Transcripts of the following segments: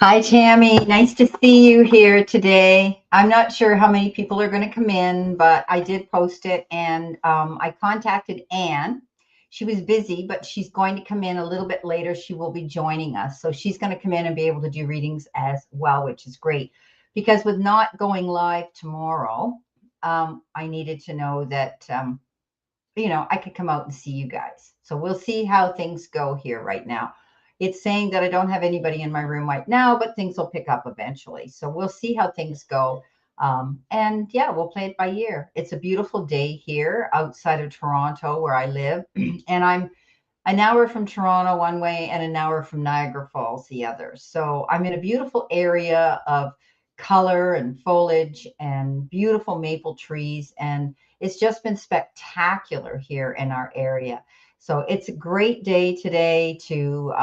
Hi, Tammy. Nice to see you here today. I'm not sure how many people are going to come in, but I did post it and I contacted Anne. She was busy, but she's going to come in a little bit later. She will be joining us. So she's going to come in and be able to do readings as well, which is great. Because with not going live tomorrow, I needed to know that, I could come out and see you guys. So we'll see how things go here right now. It's saying that I don't have anybody in my room right now, but things will pick up eventually. So we'll see how things go. And yeah, we'll play it by ear. It's a beautiful day here outside of Toronto where I live. And I'm an hour from Toronto one way and an hour from Niagara Falls the other. So I'm in a beautiful area of color and foliage and beautiful maple trees. And it's just been spectacular here in our area. So it's a great day today to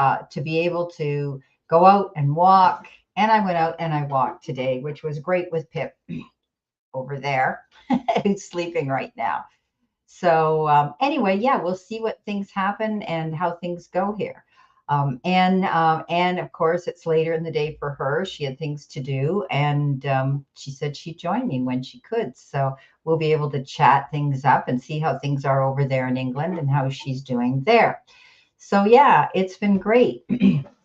be able to go out and walk. And I went out and I walked today, which was great with Pip over there, who's sleeping right now. So anyway, yeah, we'll see what things happen and how things go here. And of course, it's later in the day for her. She had things to do, and she said she'd join me when she could. So we'll be able to chat things up and see how things are over there in England and how she's doing there. So yeah, it's been great.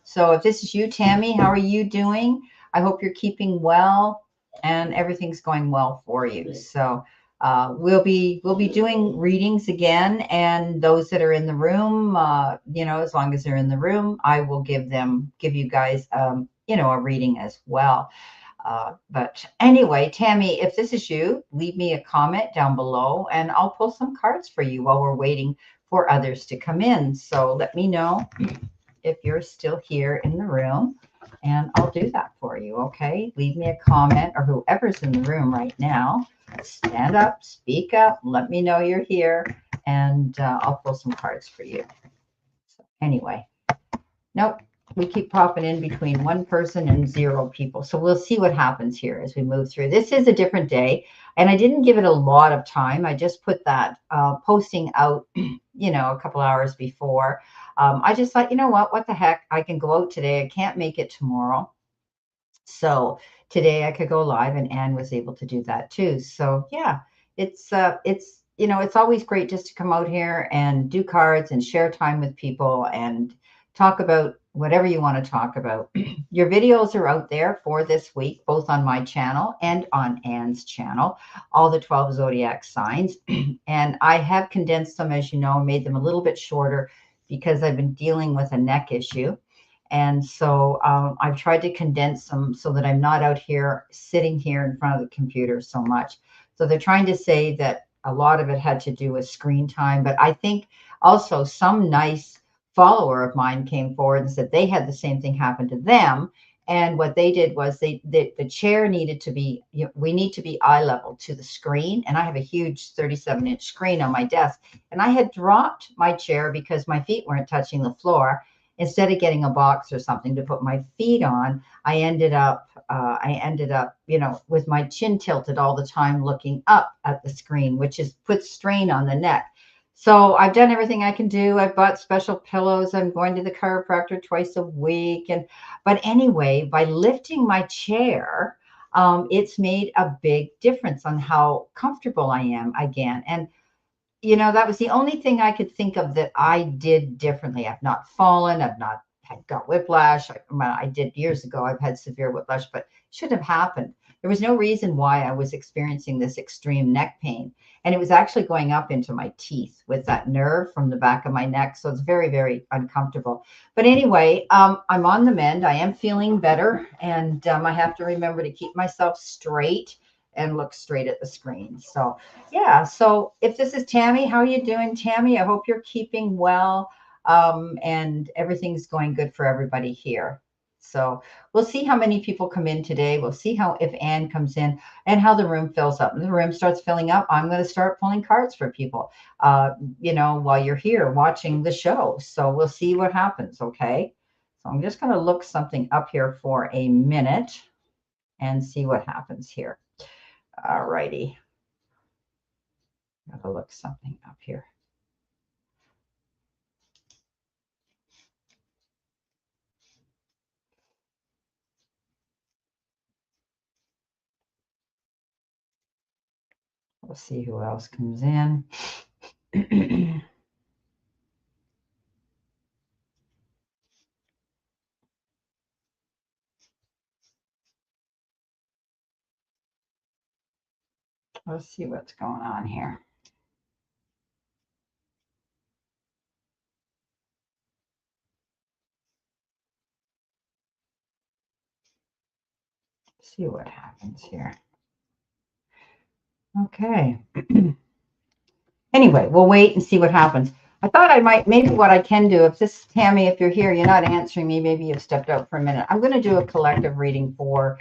So if this is you, Tammy, how are you doing? I hope you're keeping well and everything's going well for you. So we'll be doing readings again, and those that are in the room, as long as they're in the room, I will give you guys, a reading as well. But anyway, Tammy, if this is you, leave me a comment down below, and I'll pull some cards for you while we're waiting for others to come in. So let me know if you're still here in the room, and I'll do that for you. Okay, leave me a comment, or whoever's in the room right now, stand up, speak up, let me know you're here, and I'll pull some cards for you. So anyway, nope, we keep popping in between one person and 0 people. So we'll see what happens here as we move through. This is a different day, and I didn't give it a lot of time. I just put that posting out, a couple hours before. I just thought, what the heck? I can go out today. I can't make it tomorrow. So today I could go live, and Anne was able to do that too. So yeah, it's always great just to come out here and do cards and share time with people and talk about whatever you want to talk about. Your videos are out there for this week, both on my channel and on Anne's channel, all the 12 zodiac signs. And I have condensed them, as you know, made them a little bit shorter because I've been dealing with a neck issue. And so I've tried to condense them so that I'm not out here sitting here in front of the computer so much. So they're trying to say that a lot of it had to do with screen time. But I think also some nice follower of mine came forward and said they had the same thing happen to them. And what they did was the chair needed to be, we need to be eye level to the screen. And I have a huge 37-inch screen on my desk. And I had dropped my chair because my feet weren't touching the floor. Instead of getting a box or something to put my feet on, I ended up, with my chin tilted all the time, looking up at the screen, which puts strain on the neck. So I've done everything I can do. I've bought special pillows. I'm going to the chiropractor twice a week. But anyway, by lifting my chair, it's made a big difference on how comfortable I am again. And that was the only thing I could think of that I did differently. I've not fallen. I've not got whiplash. I did years ago. I've had severe whiplash, but it shouldn't have happened. There was no reason why I was experiencing this extreme neck pain. And it was actually going up into my teeth with that nerve from the back of my neck. So it's very, very uncomfortable. But anyway, I'm on the mend. I am feeling better. And I have to remember to keep myself straight and look straight at the screen. So yeah, so if this is Tammy, how are you doing, Tammy? I hope you're keeping well, and everything's going good for everybody here. So we'll see how many people come in today. We'll see if Anne comes in and how the room fills up. When the room starts filling up, I'm going to start pulling cards for people, while you're here watching the show. So we'll see what happens, okay? So I'm just going to look something up here for a minute and see what happens here. All righty. Gotta look something up here. We'll see who else comes in. Let's see what's going on here. See what happens here. Okay. Anyway, we'll wait and see what happens. I thought I might, maybe what I can do, if this, Tammy, if you're here, you're not answering me, maybe you've stepped out for a minute. I'm going to do a collective reading for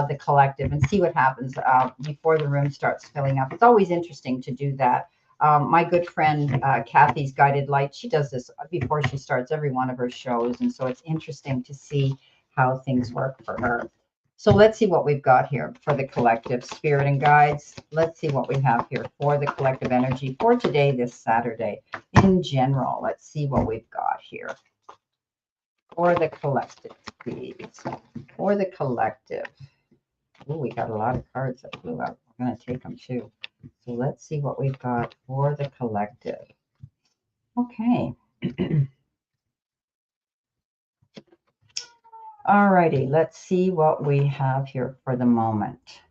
the collective and see what happens before the room starts filling up. It's always interesting to do that. My good friend, Kathy's Guided Light, she does this before she starts every one of her shows. And so it's interesting to see how things work for her. So let's see what we've got here for the collective spirit and guides. Let's see what we have here for the collective energy for today, this Saturday. In general, let's see what we've got here for the collective, please. For the collective. Oh, we got a lot of cards that flew out. We're going to take them too. So let's see what we've got for the collective. Okay. All righty, let's see what we have here for the moment.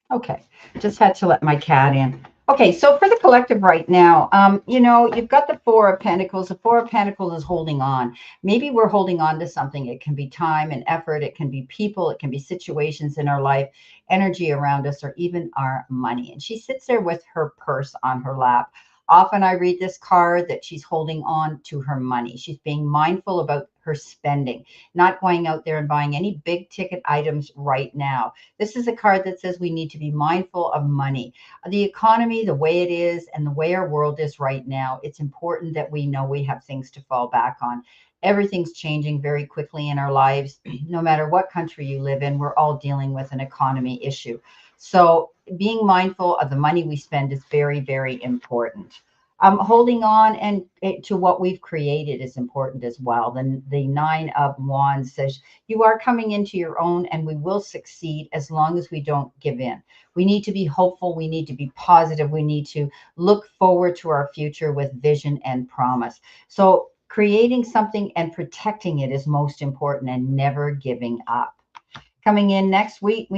Okay, just had to let my cat in. Okay, so for the collective right now, you know, you've got the Four of Pentacles. The Four of Pentacles is holding on. Maybe we're holding on to something. It can be time and effort. It can be people. It can be situations in our life, energy around us, or even our money. And she sits there with her purse on her lap. Often I read this card that she's holding on to her money. She's being mindful about her spending, not going out there and buying any big ticket items right now. This is a card that says we need to be mindful of money. The economy, the way it is, and the way our world is right now, it's important that we know we have things to fall back on. Everything's changing very quickly in our lives. No matter what country you live in, we're all dealing with an economy issue. So being mindful of the money we spend is very, very important. Holding on and to what we've created is important as well. The Nine of Wands says you are coming into your own and we will succeed as long as we don't give in. We need to be hopeful. We need to be positive. We need to look forward to our future with vision and promise. So creating something and protecting it is most important and never giving up. Coming in next week,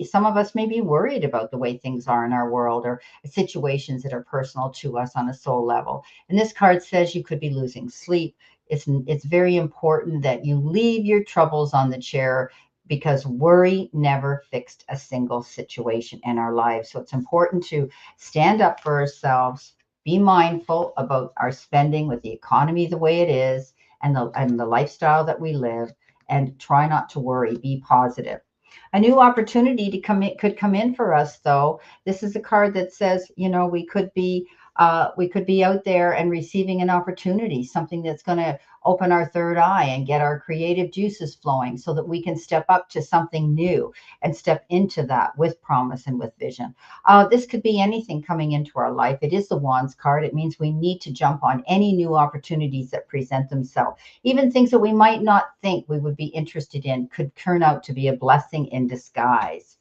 some of us may be worried about the way things are in our world or situations that are personal to us on a soul level. And this card says you could be losing sleep. It's very important that you leave your troubles on the chair because worry never fixed a single situation in our lives. So it's important to stand up for ourselves, be mindful about our spending with the economy the way it is and the lifestyle that we live, and try not to worry, be positive. A new opportunity could come in for us, though. This is a card that says, you know, we could be out there and receiving an opportunity, something that's going to open our third eye and get our creative juices flowing so that we can step up to something new and step into that with promise and with vision. This could be anything coming into our life. It is the Wands card. It means we need to jump on any new opportunities that present themselves. Even things that we might not think we would be interested in could turn out to be a blessing in disguise.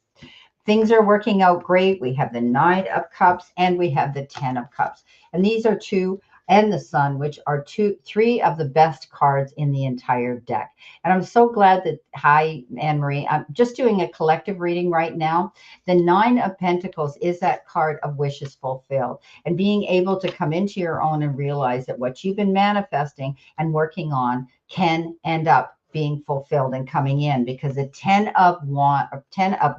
Things are working out great. We have the Nine of Cups and we have the Ten of Cups. And these are two, and the Sun, which are three of the best cards in the entire deck. And I'm so glad that, hi, Anne-Marie, I'm just doing a collective reading right now. The Nine of Pentacles is that card of wishes fulfilled and being able to come into your own and realize that what you've been manifesting and working on can end up being fulfilled and coming in, because the Ten of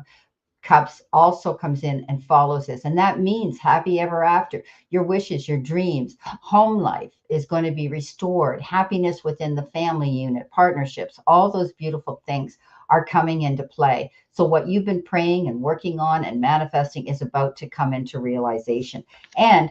Cups also comes in and follows this. And that means happy ever after. Your wishes, your dreams, home life is going to be restored. Happiness within the family unit, partnerships, all those beautiful things are coming into play. So what you've been praying and working on and manifesting is about to come into realization. And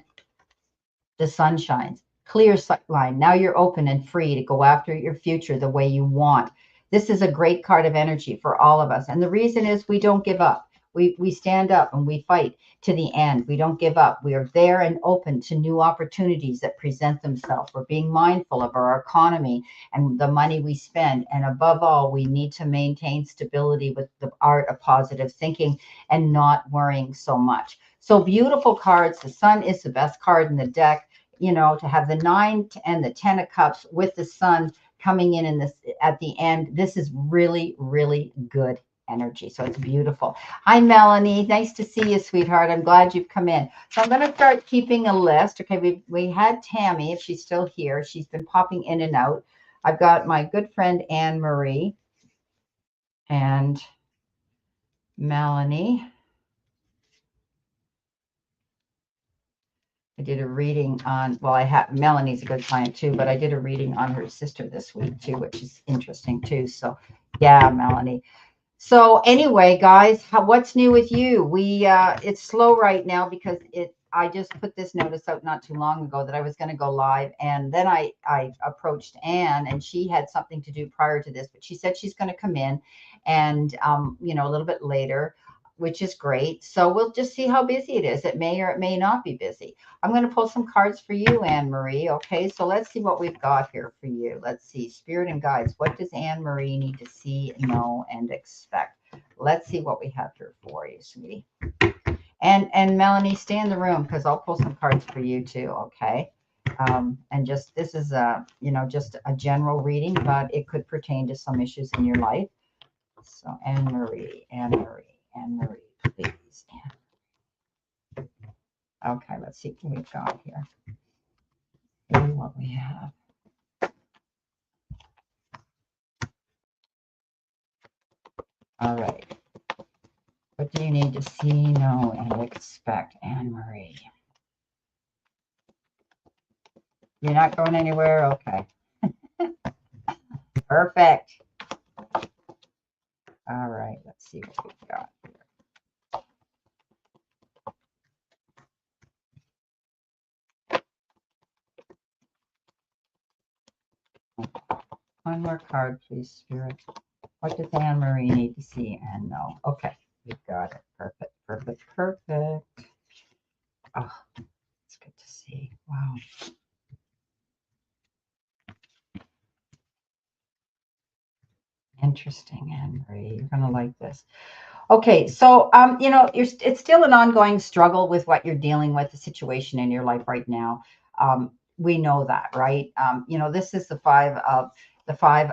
the sun shines. clear sight line. Now you're open and free to go after your future the way you want. This is a great card of energy for all of us. And the reason is we don't give up. We stand up and we fight to the end. We don't give up. We are there and open to new opportunities that present themselves. We're being mindful of our economy and the money we spend. And above all, we need to maintain stability with the art of positive thinking and not worrying so much. So beautiful cards. The Sun is the best card in the deck. You know, to have the 9 and the 10 of cups with the Sun coming in this at the end, this is really, really good energy. So it's beautiful. Hi, Melanie. Nice to see you, sweetheart. I'm glad you've come in. So I'm going to start keeping a list. Okay, we had Tammy, if she's still here. She's been popping in and out. I've got my good friend Anne Marie and Melanie. I did a reading on, well, I have, Melanie's a good client too, but I did a reading on her sister this week too, which is interesting too. So yeah, Melanie. So anyway, guys, what's new with you? It's slow right now because I just put this notice out not too long ago that I was going to go live. And then I approached Anne and she had something to do prior to this, but she said she's going to come in and, you know, a little bit later, which is great. So we'll just see how busy it is. It may or it may not be busy. I'm going to pull some cards for you, Anne Marie. Okay, so let's see what we've got here for you. Let's see, Spirit and Guides. What does Anne Marie need to see, know, and expect? Let's see what we have here for you, sweetie. And Melanie, stay in the room because I'll pull some cards for you too. Okay. And just this is you know, just a general reading, but it could pertain to some issues in your life. So Anne Marie, please. Okay, let's see what we've got here. See what we have. All right. What do you need to see, know, and expect, Anne Marie? You're not going anywhere? Okay. Perfect. All right, let's see what we've got here. One more card, please, Spirit. What does Anne Marie need to see and know? Okay, we've got it. Perfect, perfect, perfect. Oh, it's good to see. Wow. Interesting, Anne Marie. You're gonna like this. Okay, so you know, it's still an ongoing struggle with what you're dealing with, the situation in your life right now. We know that, right? You know, this is the five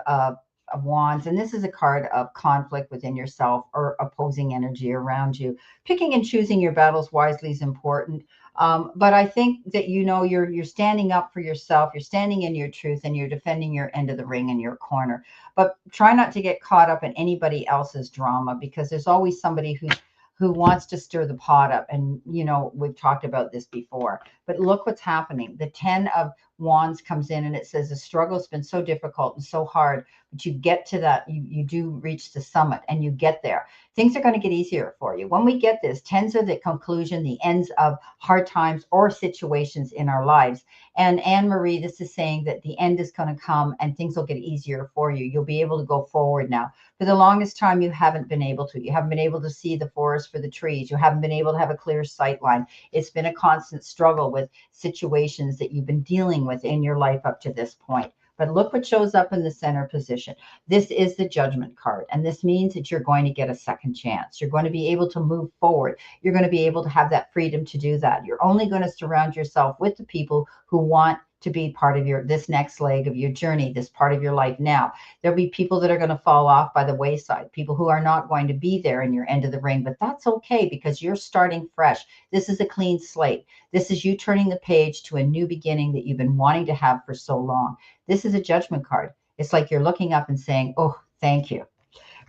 of wands, and this is a card of conflict within yourself or opposing energy around you. Picking and choosing your battles wisely is important. But I think that, you know, you're standing up for yourself, you're standing in your truth, and you're defending your end of the ring in your corner. But try not to get caught up in anybody else's drama, because there's always somebody who wants to stir the pot up. And, you know, we've talked about this before, but look what's happening. The 10 of wands comes in and it says the struggle's been so difficult and so hard, but you get to that, you do reach the summit and you get there. Things are going to get easier for you. When we get this, tens are the conclusion, the ends of hard times or situations in our lives. And Anne Marie, this is saying that the end is going to come and things will get easier for you. You'll be able to go forward now. For the longest time, you haven't been able to. You haven't been able to see the forest for the trees. You haven't been able to have a clear sight line. It's been a constant struggle with situations that you've been dealing with in your life up to this point. But look what shows up in the center position. This is the Judgment card. And this means that you're going to get a second chance. You're going to be able to move forward. You're going to be able to have that freedom to do that. You're only going to surround yourself with the people who want to be part of this next leg of your journey, this part of your life now. There'll be people that are going to fall off by the wayside, people who are not going to be there in your end of the ring, but that's okay because you're starting fresh. This is a clean slate. This is you turning the page to a new beginning that you've been wanting to have for so long. This is a Judgment card. It's like you're looking up and saying, oh, thank you.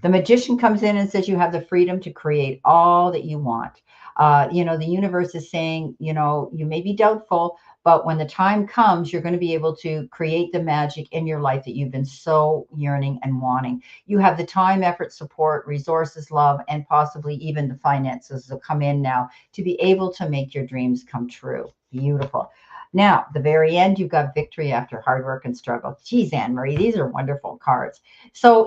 The Magician comes in and says you have the freedom to create all that you want. You know, the universe is saying, you know, you may be doubtful, but when the time comes, you're going to be able to create the magic in your life that you've been so yearning and wanting. You have the time, effort, support, resources, love, and possibly even the finances will come in now to be able to make your dreams come true. Beautiful. Now, the very end, you've got victory after hard work and struggle. Geez, Anne Marie, these are wonderful cards. So,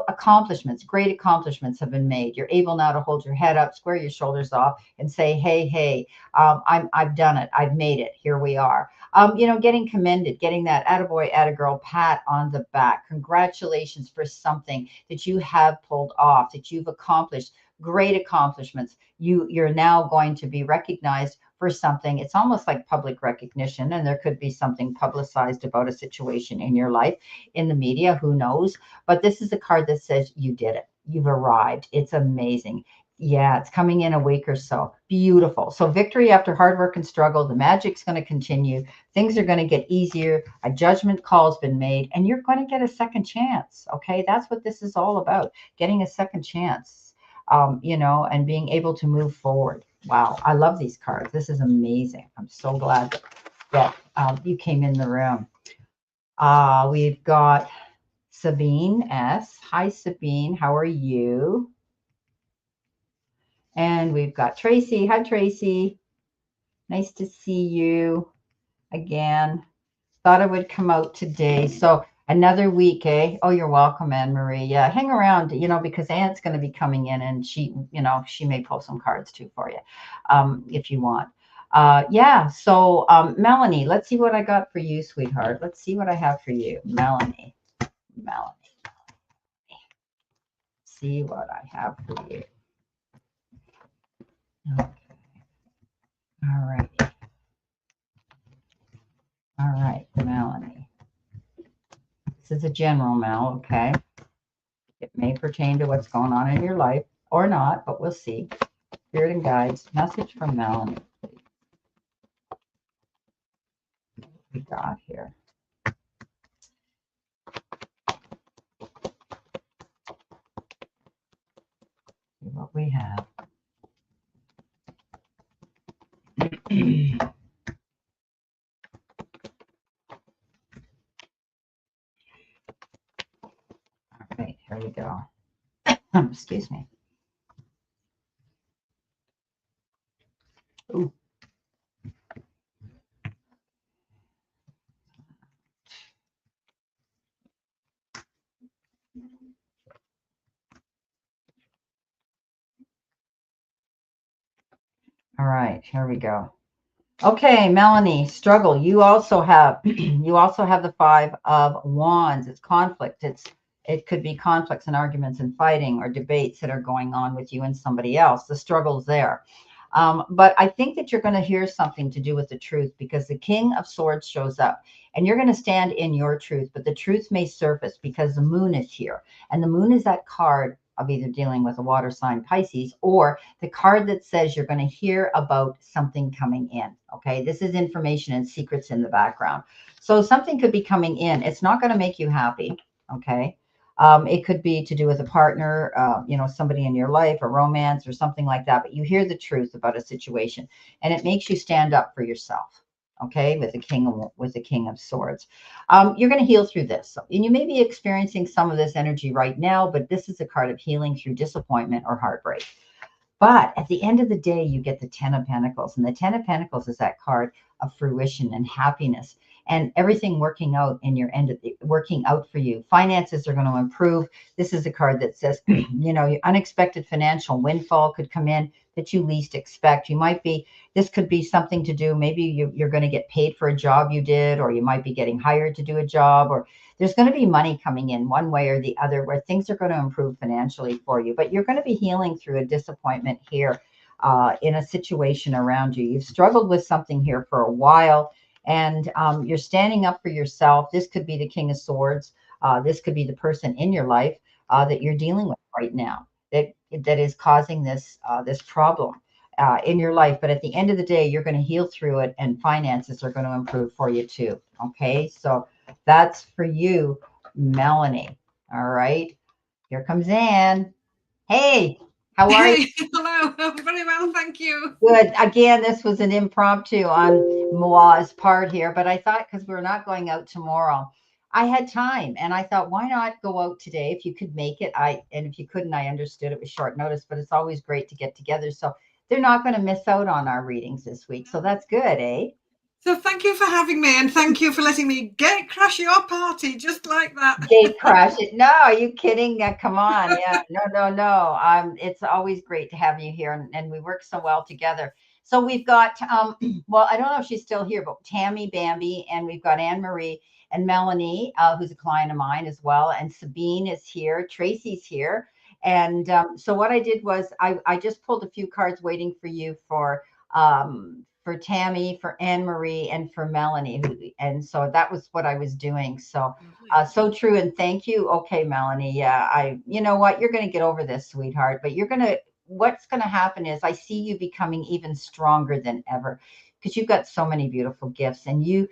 accomplishments, great accomplishments have been made. You're able now to hold your head up, square your shoulders off, and say, hey, I've done it. I've made it. Here we are. Getting commended, getting that attaboy, attagirl pat on the back. Congratulations for something that you have pulled off, that you've accomplished. Great accomplishments. You're now going to be recognized for something. It's almost like public recognition, and there could be something publicized about a situation in your life in the media, who knows? But this is a card that says you did it. You've arrived. It's amazing. Yeah, it's coming in a week or so. Beautiful. So victory after hard work and struggle. The magic's going to continue. Things are going to get easier. A judgment call has been made, and you're going to get a second chance. Okay, that's what this is all about, getting a second chance, and being able to move forward. Wow, I love these cards. This is amazing. I'm so glad that you came in the room. We've got Sabine S. Hi, Sabine. How are you? And we've got Tracy. Hi, Tracy. Nice to see you again. Thought I would come out today. So another week, eh? Oh, you're welcome, Anne Marie. Yeah, hang around, because Anne's going to be coming in, and she may pull some cards too for you, if you want. Yeah. So, Melanie, let's see what I got for you, sweetheart. Let's see what I have for you, Melanie. See what I have for you. Okay. All right. All right, Melanie. This is a general, Mel, okay? It may pertain to what's going on in your life or not, but we'll see. Spirit and guides, message from Melanie. What we got here. See what we have. All right, here we go. Excuse me. Ooh. All right, here we go. Okay, Melanie, struggle. You also have the Five of Wands. It's conflict. It could be conflicts and arguments and fighting or debates that are going on with you and somebody else. The struggle's there. But I think that you're going to hear something to do with the truth, because the King of Swords shows up, and you're going to stand in your truth, but the truth may surface because the moon is here, and the moon is that card of either dealing with a water sign, Pisces, or the card that says you're going to hear about something coming in. Okay, this is information and secrets in the background. So something could be coming in. It's not going to make you happy. Okay. It could be to do with a partner, somebody in your life, a romance or something like that. But you hear the truth about a situation, and it makes you stand up for yourself. Okay, with the King of Swords, you're going to heal through this, and you may be experiencing some of this energy right now. But this is a card of healing through disappointment or heartbreak. But at the end of the day, you get the Ten of Pentacles. And the Ten of Pentacles is that card of fruition and happiness and everything working out in your working out for you. Finances are going to improve. This is a card that says, your unexpected financial windfall could come in that you least expect. This could be something to do. Maybe you're going to get paid for a job you did, or you might be getting hired to do a job, or there's going to be money coming in one way or the other where things are going to improve financially for you. But you're going to be healing through a disappointment here in a situation around you. You've struggled with something here for a while, and you're standing up for yourself. This could be the King of Swords. This could be the person in your life that you're dealing with right now that is causing this problem in your life. But at the end of the day, you're going to heal through it, and finances are going to improve for you too. Okay, so that's for you, Melanie. All right, here comes Anne. Hey, how are you? Hey, hello. I'm very well, thank you. Good. Again, this was an impromptu on Moa's part here, but I thought, because we're not going out tomorrow, I had time, and I thought, why not go out today if you could make it? And if you couldn't, I understood it was short notice, but it's always great to get together. So they're not going to miss out on our readings this week. So that's good, eh? So thank you for having me, and thank you for letting me gate crash your party just like that. Gate crash it. No, are you kidding? Come on. Yeah. No, no, no. It's always great to have you here, and we work so well together. So we've got well, I don't know if she's still here, but Tammy, Bambi, and we've got Anne Marie and Melanie, who's a client of mine as well, and Sabine is here, Tracy's here. And so what I did was I just pulled a few cards waiting for you for Tammy, for Anne Marie, and for Melanie. And so that was what I was doing. So so true. And thank you. Okay, Melanie. Yeah, you know what? You're going to get over this, sweetheart, but what's going to happen is I see you becoming even stronger than ever because you've got so many beautiful gifts and you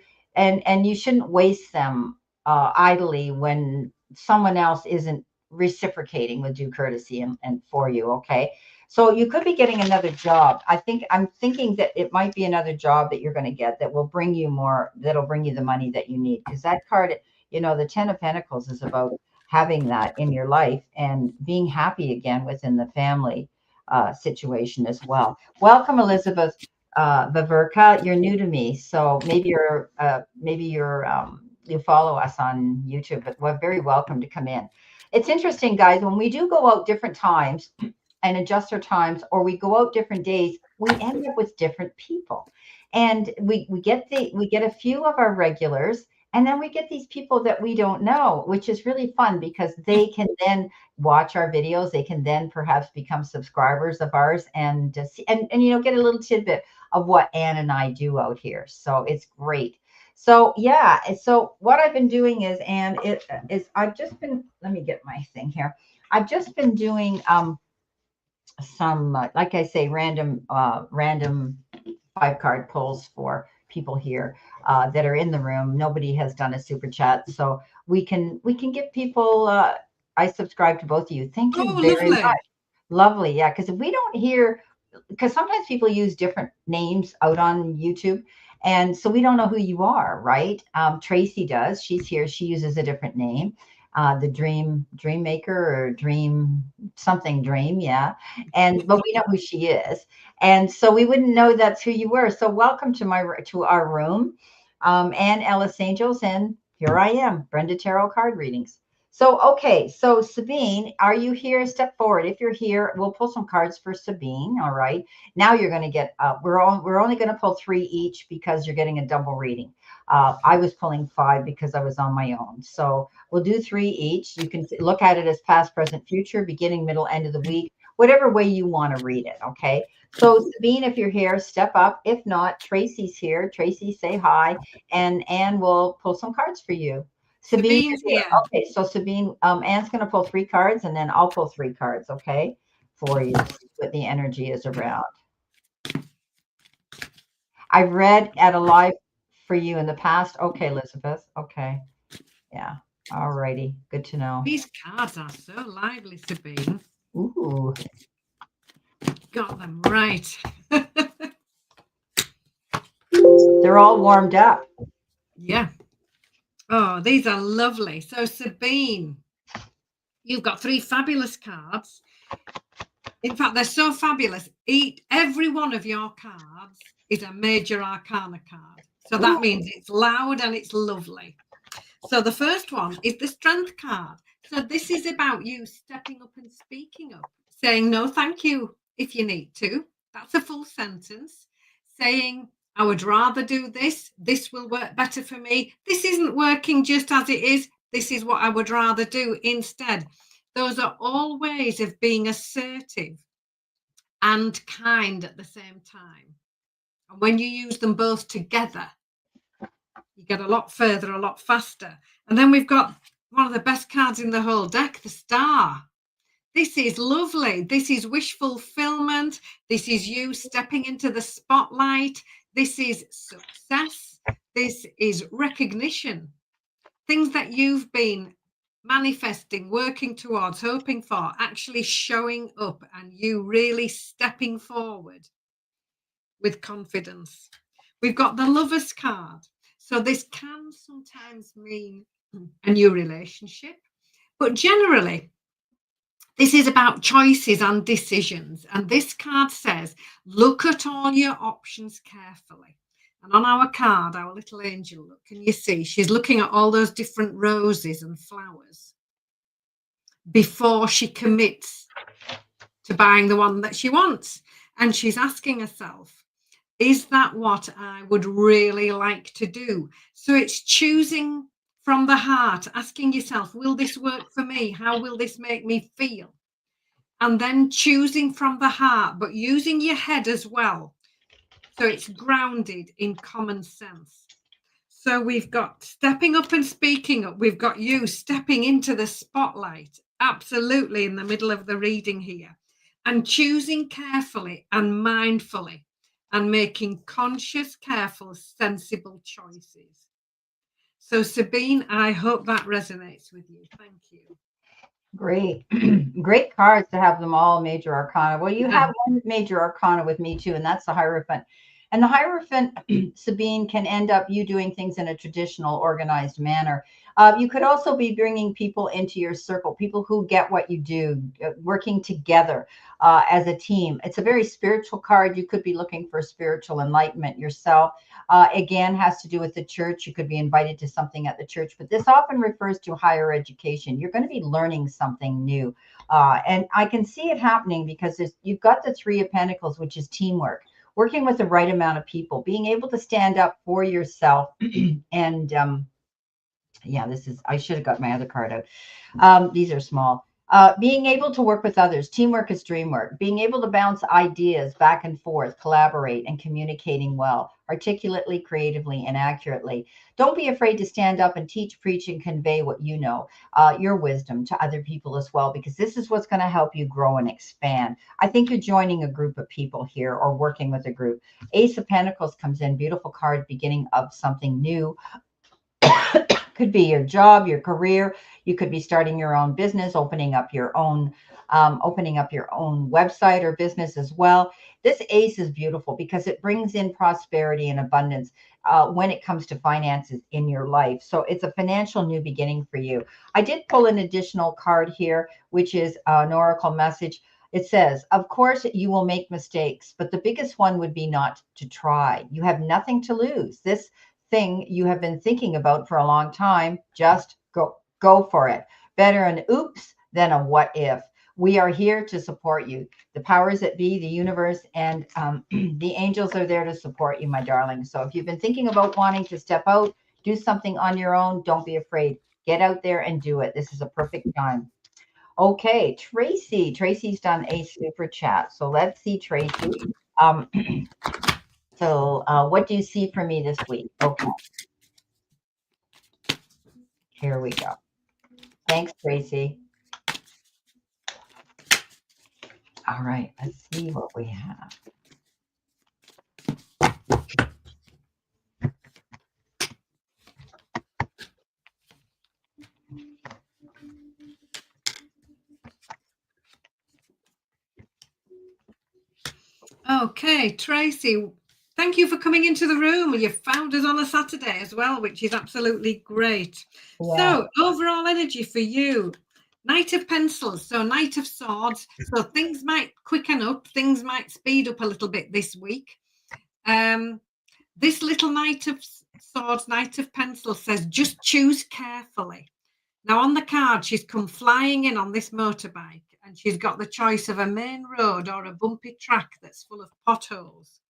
shouldn't waste them idly when someone else isn't reciprocating with due courtesy and for you. Okay. So you could be getting another job. I'm thinking that it might be another job that you're going to get that will bring you that'll bring you the money that you need. Because that card, the 10 of Pentacles is about having that in your life and being happy again within the family situation as well. Welcome, Elizabeth Viverka. You're new to me, so you follow us on YouTube, but we're very welcome to come in. It's interesting, guys, when we do go out different times and adjust our times, or we go out different days, we end up with different people. And we get a few of our regulars, and then we get these people that we don't know, which is really fun because they can then watch our videos. They can then perhaps become subscribers of ours and get a little tidbit of what Anne and I do out here. So it's great. So yeah, so what I've been doing is, Anne, let me get my thing here. I've just been doing some like I say, random 5-card pulls for people here that are in the room. Nobody has done a super chat, so we can give people. I subscribe to both of you. Thank you very Lovely. much. Lovely, yeah. Because we don't hear, because sometimes people use different names out on YouTube, and so we don't know who you are, right? Tracy does. She's here. She uses a different name. The dream maker or dream something dream, yeah. But we know who she is, and so we wouldn't know that's who you were. So welcome to our room, and Ellis Angels, and here I am, Brenda Tarot card readings. So okay, so Sabine, are you here? Step forward. If you're here, we'll pull some cards for Sabine. All right. Now you're going to get. We're only going to pull 3 each because you're getting a double reading. I was pulling 5 because I was on my own. So we'll do 3 each. You can look at it as past, present, future, beginning, middle, end of the week, whatever way you want to read it. Okay. So Sabine, if you're here, step up. If not, Tracy's here. Tracy, say hi, and Anne will pull some cards for you. Sabine's here. Okay, so Sabine, Anne's going to pull 3 cards, and then I'll pull 3 cards, okay, for you, what the energy is around. I read at a live for you in the past. Okay, Elizabeth. Okay. Yeah. All righty. Good to know. These cards are so lively, Sabine. Ooh. Got them right. They're all warmed up. Yeah. Oh, these are lovely. So Sabine, you've got 3 fabulous cards. In fact, they're so fabulous. Every one of your cards is a major arcana card. So that means it's loud and it's lovely. So the first one is the strength card. So this is about you stepping up and speaking up, saying no, thank you if you need to. That's a full sentence. Saying, I would rather do this. This will work better for me. This isn't working just as it is. This is what I would rather do instead. Those are all ways of being assertive and kind at the same time. And when you use them both together, you get a lot further, a lot faster. And then we've got one of the best cards in the whole deck, the Star. This is lovely. This is wish fulfillment. This is you stepping into the spotlight. This is success. This is recognition. Things that you've been manifesting, working towards, hoping for, actually showing up, and you really stepping forward with confidence. We've got the Lover's card. So this can sometimes mean a new relationship, but generally, this is about choices and decisions. And this card says, look at all your options carefully And on our card, our little angel, look, can you see? She's looking at all those different roses and flowers before she commits to buying the one that she wants. And she's asking herself, is that what I would really like to do? So it's choosing from the heart, asking yourself, will this work for me? How will this make me feel? And then choosing from the heart, but using your head as well. So it's grounded in common sense. So we've got stepping up and speaking up. We've got you stepping into the spotlight, absolutely in the middle of the reading here, and choosing carefully and mindfully and making conscious, careful, sensible choices. So Sabine, I hope that resonates with you. Thank you. Great. Great cards to have them all major arcana. Well, you have one major arcana with me too, and that's the Hierophant. And the Hierophant, Sabine, can end up you doing things in a traditional, organized manner. You could also be bringing people into your circle, people who get what you do, working together as a team. It's a very spiritual card. You could be looking for spiritual enlightenment yourself. Again, has to do with the church. You could be invited to something at the church, but this often refers to higher education. You're going to be learning something new. And I can see it happening because you've got the Three of Pentacles, which is teamwork, working with the right amount of people, being able to stand up for yourself. And yeah, I should have got my other card out. These are small. Being able to work with others. Teamwork is dream work. Being able to bounce ideas back and forth, collaborate, and communicating well, articulately, creatively, and accurately. Don't be afraid to stand up and teach, preach, and convey what you know, your wisdom to other people as well, because this is what's going to help you grow and expand. I think you're joining a group of people here or working with a group. Ace of Pentacles comes in, beautiful card, beginning of something new. Could be your job, your career. You could be starting your own business, opening up your own website or business as well. This ace is beautiful because it brings in prosperity and abundance when it comes to finances in your life. So it's a financial new beginning for you. I did pull an additional card here, which is an oracle message. It says, of course, you will make mistakes, but the biggest one would be not to try. You have nothing to lose. This thing you have been thinking about for a long time, just go for it. Better an oops than a what if. We are here to support you. The powers that be, the universe, and the angels are there to support you, my darling. So if you've been thinking about wanting to step out, do something on your own, don't be afraid. Get out there and do it. This is a perfect time. Okay, Tracy. Tracy's done a super chat. So let's see, Tracy. So what do you see for me this week? Okay. Here we go. Thanks, Tracy. All right, let's see what we have. Okay, Tracy, thank you for coming into the room. You found us on a Saturday as well, which is absolutely great. Yeah. So overall energy for you, Knight of Pencils, so Knight of Swords. So things might quicken up, things might speed up a little bit this week. This little Knight of Swords, Knight of Pencils says, just choose carefully. Now on the card, she's come flying in on this motorbike and she's got the choice of a main road or a bumpy track that's full of potholes.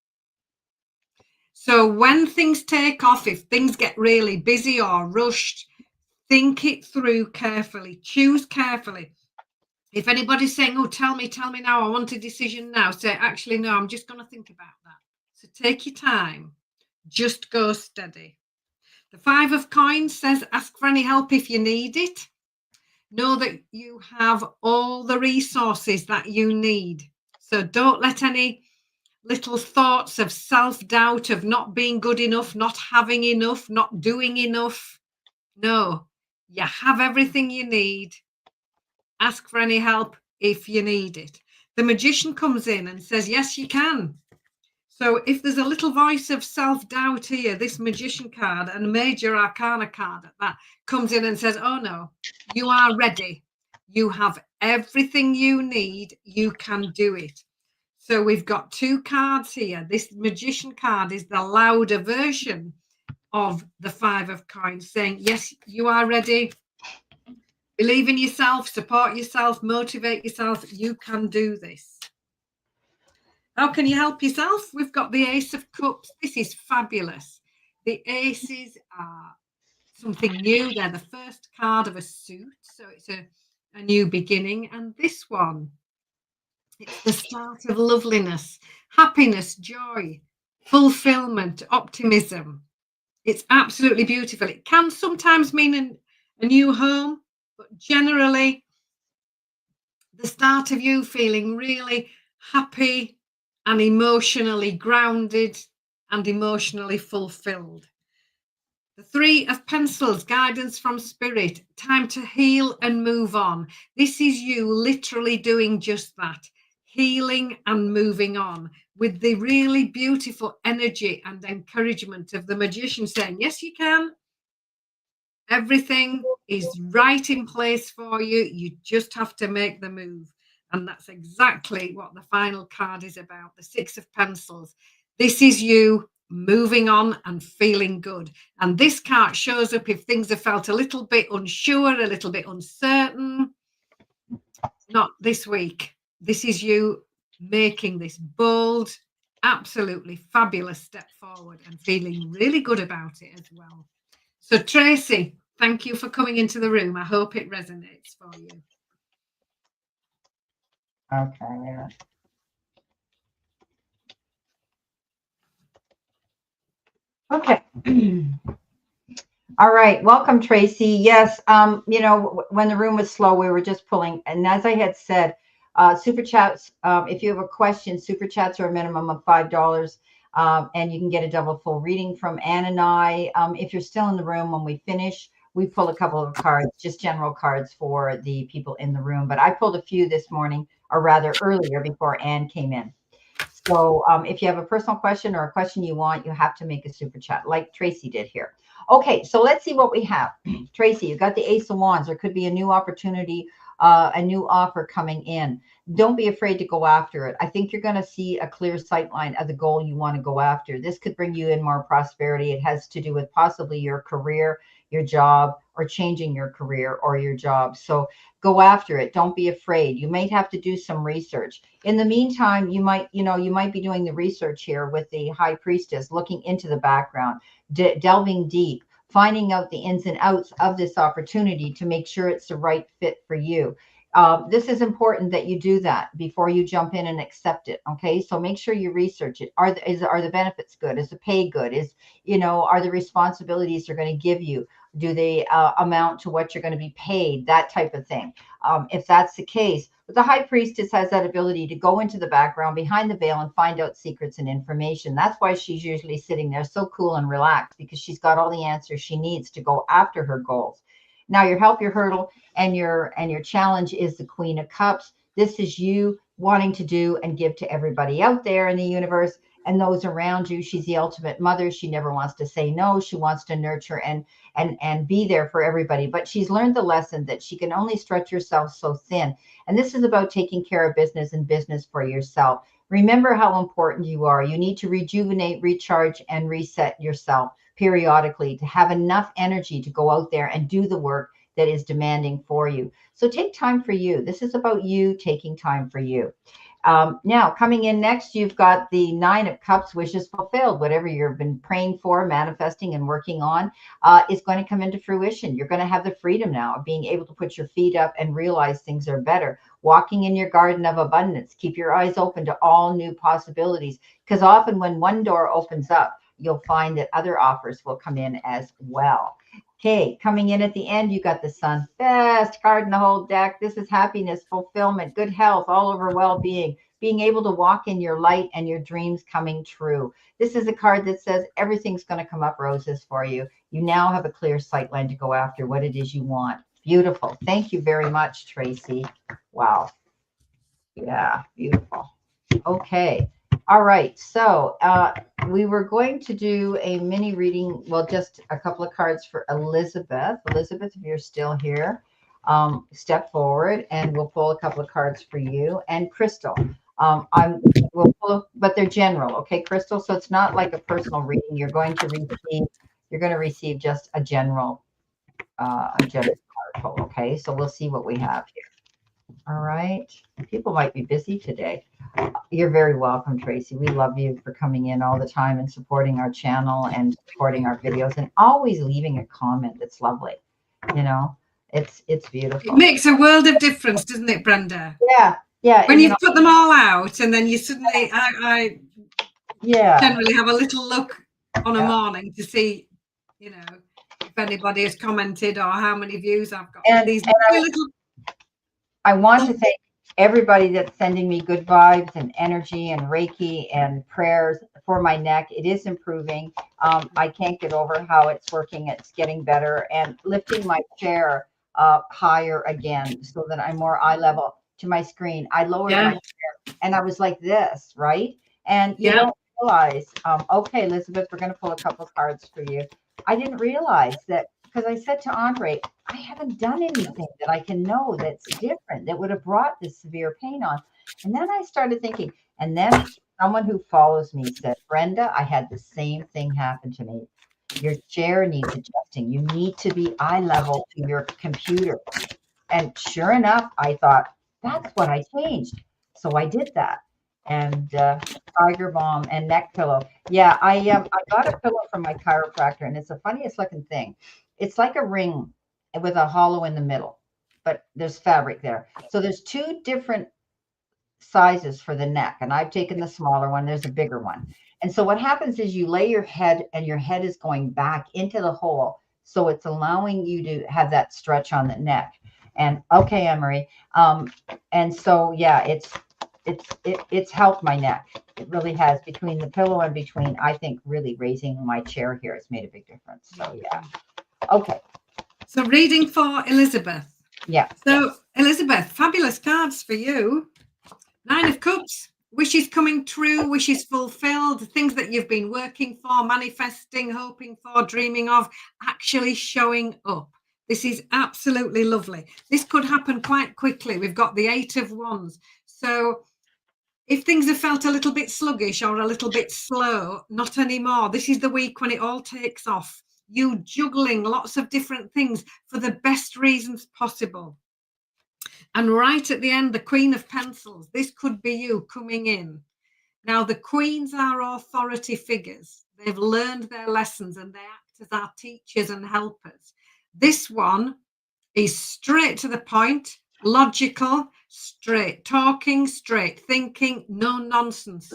So when things take off, if things get really busy or rushed, think it through carefully, choose carefully. If anybody's saying, oh, tell me now, I want a decision now, say, actually, no, I'm just going to think about that. So take your time, just go steady. The Five of Coins says, ask for any help if you need it. Know that you have all the resources that you need. So don't let any little thoughts of self-doubt, of not being good enough, not having enough, not doing enough. No, you have everything you need. Ask for any help if you need it. The Magician comes in and says, yes, you can. So if there's a little voice of self-doubt here, this Magician card and Major Arcana card at that comes in and says, oh no, you are ready. You have everything you need. You can do it. So we've got two cards here. This magician card is the louder version of the 5 of coins, saying, yes, you are ready. Believe in yourself, support yourself, motivate yourself. You can do this. How can you help yourself? We've got the Ace of Cups. This is fabulous. The aces are something new. They're the first card of a suit. So it's a new beginning. And this one, it's the start of loveliness, happiness, joy, fulfillment, optimism. It's absolutely beautiful. It can sometimes mean a new home, but generally the start of you feeling really happy and emotionally grounded and emotionally fulfilled. The 3 of Pentacles, guidance from spirit, time to heal and move on. This is you literally doing just that, healing and moving on with the really beautiful energy and encouragement of the magician saying, yes, you can. Everything is right in place for you. You just have to make the move. And that's exactly what the final card is about, the 6 of Pentacles. This is you moving on and feeling good. And this card shows up if things have felt a little bit unsure, a little bit uncertain. Not this week. This is you making this bold, absolutely fabulous step forward and feeling really good about it as well. So Tracy, thank you for coming into the room. I hope it resonates for you. Okay. Okay. All right. Welcome, Tracy. Yes. You know, when the room was slow, we were just pulling. And as I had said, super chats, if you have a question, super chats are a minimum of $5. And you can get a double full reading from Ann and I. If you're still in the room when we finish, we pull a couple of cards, just general cards for the people in the room. But I pulled a few this morning, or rather earlier before Ann came in. So if you have a personal question or a question you want, you have to make a super chat like Tracy did here. Okay, so let's see what we have. Tracy, you got the Ace of Wands. There could be a new opportunity, a new offer coming in. Don't be afraid to go after it. I think you're going to see a clear sight line of the goal you want to go after. This could bring you in more prosperity. It has to do with possibly your career, your job, or changing your career or your job. So go after it. Don't be afraid. You might have to do some research. In the meantime, you might be doing the research here with the High Priestess, looking into the background, delving deep, finding out the ins and outs of this opportunity to make sure it's the right fit for you. This is important that you do that before you jump in and accept it. Okay, so make sure you research it. Are the benefits good? Is the pay good? Are the responsibilities they're going to give you? Do they amount to what you're going to be paid? That type of thing. If that's the case, but the High Priestess has that ability to go into the background behind the veil and find out secrets and information. That's why she's usually sitting there so cool and relaxed, because she's got all the answers she needs to go after her goals. Now, your help, your hurdle, and your challenge is the Queen of Cups. This is you wanting to do and give to everybody out there in the universe and those around you. She's the ultimate mother. She never wants to say no. She wants to nurture and be there for everybody. But she's learned the lesson that she can only stretch herself so thin. And this is about taking care of business and business for yourself. Remember how important you are. You need to rejuvenate, recharge, and reset yourself periodically to have enough energy to go out there and do the work that is demanding for you. So take time for you. This is about you taking time for you. Now, coming in next, you've got the 9 of Cups, wishes fulfilled. Whatever you've been praying for, manifesting, and working on is going to come into fruition. You're going to have the freedom now of being able to put your feet up and realize things are better. Walking in your garden of abundance. Keep your eyes open to all new possibilities, because often when one door opens up, you'll find that other offers will come in as well. Okay, coming in at the end, you got the Sun. Best card in the whole deck. This is happiness, fulfillment, good health, all over well-being, being able to walk in your light and your dreams coming true. This is a card that says everything's going to come up roses for you. You now have a clear sight line to go after what it is you want. Beautiful. Thank you very much, Tracy. Wow. Yeah, beautiful. Okay. All right. So we were going to do a mini reading. Well, just a couple of cards for Elizabeth. Elizabeth, if you're still here, step forward and we'll pull a couple of cards for you. And Crystal, But they're general, okay, Crystal. So it's not like a personal reading. You're going to receive just a general card pull. Okay, so we'll see what we have here. All right. People might be busy today. You're very welcome, Tracy. We love you for coming in all the time and supporting our channel and supporting our videos and always leaving a comment. That's lovely. You know, it's It beautiful. makes a world of difference, doesn't it, Brenda? Yeah. Yeah. When You you know, put them all out and then you suddenly, I yeah. generally have a little look on a Yeah. morning to see, you know, if anybody has commented or how many views I've got. And, These and little, I want to thank everybody that's sending me good vibes and energy and Reiki and prayers for my neck. It is improving. I can't get over how it's working. It's getting better and lifting my chair higher again so that I'm more eye level to my screen. I lowered my yeah, chair and I was like this, right? And you yeah. don't realize, okay, Elizabeth, we're going to pull a couple cards for you. I didn't realize that because I said to Andre, I haven't done anything that I can know that's different that would have brought this severe pain on. And then I started thinking, and then someone who follows me said, Brenda, I had the same thing happen to me. Your chair needs adjusting. You need to be eye level to your computer. And sure enough, I thought, that's what I changed. So I did that. And tiger balm and neck pillow. Yeah, I got a pillow from my chiropractor, and it's the funniest looking thing. It's like a ring with a hollow in the middle, but there's fabric there. So there's two different sizes for the neck, and I've taken the smaller one. There's a bigger one. And so what happens is you lay your head, and your head is going back into the hole. So it's allowing you to have that stretch on the neck. And okay, Emery. And so yeah, it's helped my neck. It really has. Between the pillow and between, I think really raising my chair here has made a big difference. So yeah. Okay. So reading for Elizabeth. Yeah. So Elizabeth, fabulous cards for you. 9 of Cups. Wishes coming true, wishes fulfilled, things that you've been working for, manifesting, hoping for, dreaming of, actually showing up. This is absolutely lovely. This could happen quite quickly. We've got the 8 of Wands. So if things have felt a little bit sluggish or a little bit slow, not anymore. This is the week when it all takes off. You juggling lots of different things for the best reasons possible. And right at the end, the Queen of Pencils. This could be you coming in. Now, the queens are authority figures. They've learned their lessons and they act as our teachers and helpers. This one is straight to the point, logical, straight talking, straight thinking, no nonsense.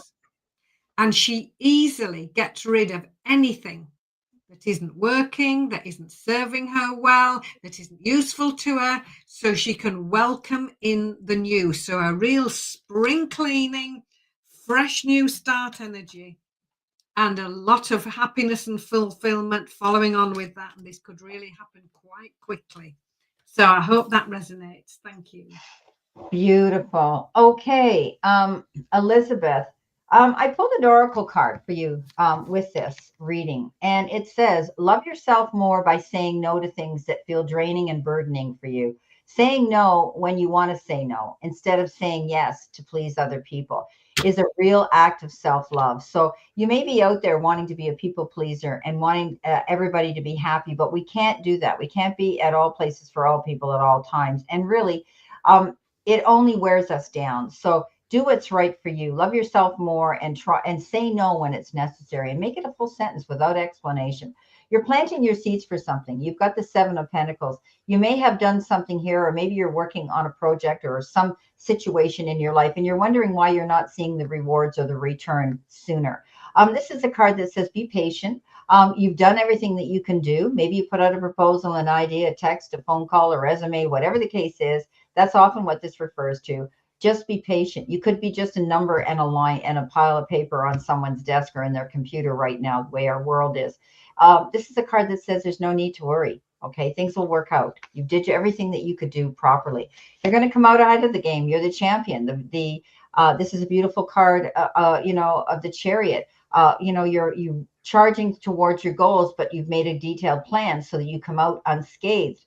And she easily gets rid of anything that isn't working, that isn't serving her well, that isn't useful to her, so she can welcome in the new. So a real spring cleaning, fresh new start energy, and a lot of happiness and fulfillment following on with that. And this could really happen quite quickly. So I hope that resonates. Thank you. Beautiful. Okay, Elizabeth, I pulled an oracle card for you with this reading, and it says, love yourself more by saying no to things that feel draining and burdening for you. Saying no when you want to say no instead of saying yes to please other people is a real act of self-love. So you may be out there wanting to be a people pleaser and wanting everybody to be happy, but we can't do that. We can't be at all places for all people at all times. And really, it only wears us down. So do what's right for you. Love yourself more and try and say no when it's necessary and make it a full sentence without explanation. You're planting your seeds for something. You've got the 7 of Pentacles. You may have done something here, or maybe you're working on a project or some situation in your life and you're wondering why you're not seeing the rewards or the return sooner. This is a card that says be patient. You've done everything that you can do. Maybe you put out a proposal, an idea, a text, a phone call, a resume, whatever the case is. That's often what this refers to. Just be patient. You could be just a number and a line and a pile of paper on someone's desk or in their computer right now, the way our world is. This is a card that says there's no need to worry. Okay, things will work out. You did everything that you could do properly. You're going to come out ahead of the game. You're the champion. This is a beautiful card, of the Chariot. You charging towards your goals, but you've made a detailed plan so that you come out unscathed.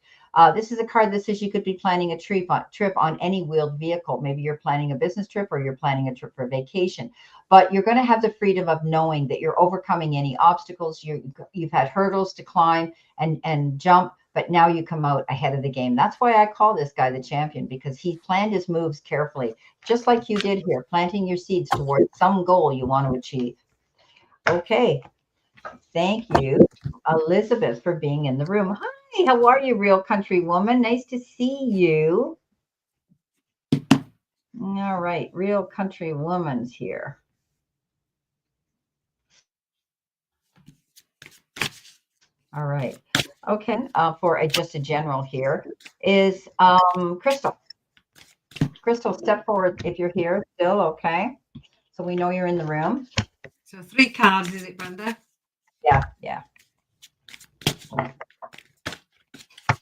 This is a card that says you could be planning a trip on any wheeled vehicle. Maybe you're planning a business trip or you're planning a trip for vacation. But you're going to have the freedom of knowing that you're overcoming any obstacles. You've had hurdles to climb and jump, but now you come out ahead of the game. That's why I call this guy the champion, because he planned his moves carefully, just like you did here, planting your seeds towards some goal you want to achieve. Okay. Thank you, Elizabeth, for being in the room. Hi, how are you, real country woman? Nice to see you. All right, real country woman's here. All right. Okay. For just a general here is Crystal. Crystal, step forward if you're here still. Okay. So we know you're in the room. So 3 cards, is it, Brenda? Yeah.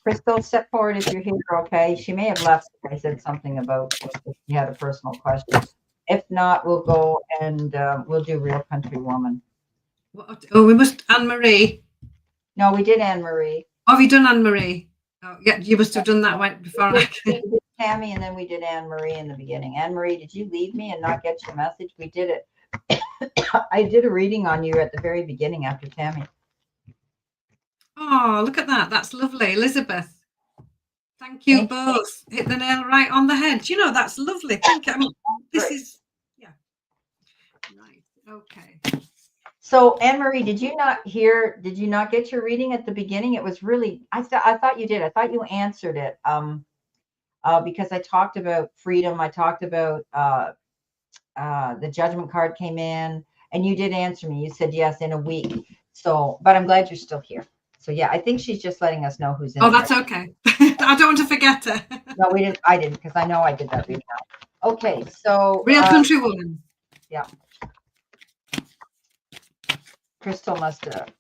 Crystal, step forward if you're here. Okay. She may have left if I said something about if you had a personal question. If not, we'll go and we'll do real country woman. What? Oh, we must Anne-Marie. No, we did Anne-Marie. Oh, have you done Anne-Marie? Oh, yeah, you must have done that right before. We did Tammy, and then we did Anne-Marie in the beginning. Anne-Marie, did you leave me and not get your message? We did it. I did a reading on you at the very beginning after Tammy. Oh, look at that. That's lovely. Elizabeth, thank you both. Hit the nail right on the head. You know, that's lovely. Thank you. I mean, this is, yeah. Right. Okay. So Anne-Marie, did you not get your reading at the beginning? It was really, I thought you did. I thought you answered it. Because I talked about freedom. I talked about the judgment card came in and you did answer me. You said yes in a week. So, but I'm glad you're still here. So yeah, I think she's just letting us know who's in. Oh, that's okay. I don't want to forget her. No, we didn't. I didn't, because I know I did that reading. Okay, so real country woman. Yeah. Crystal must have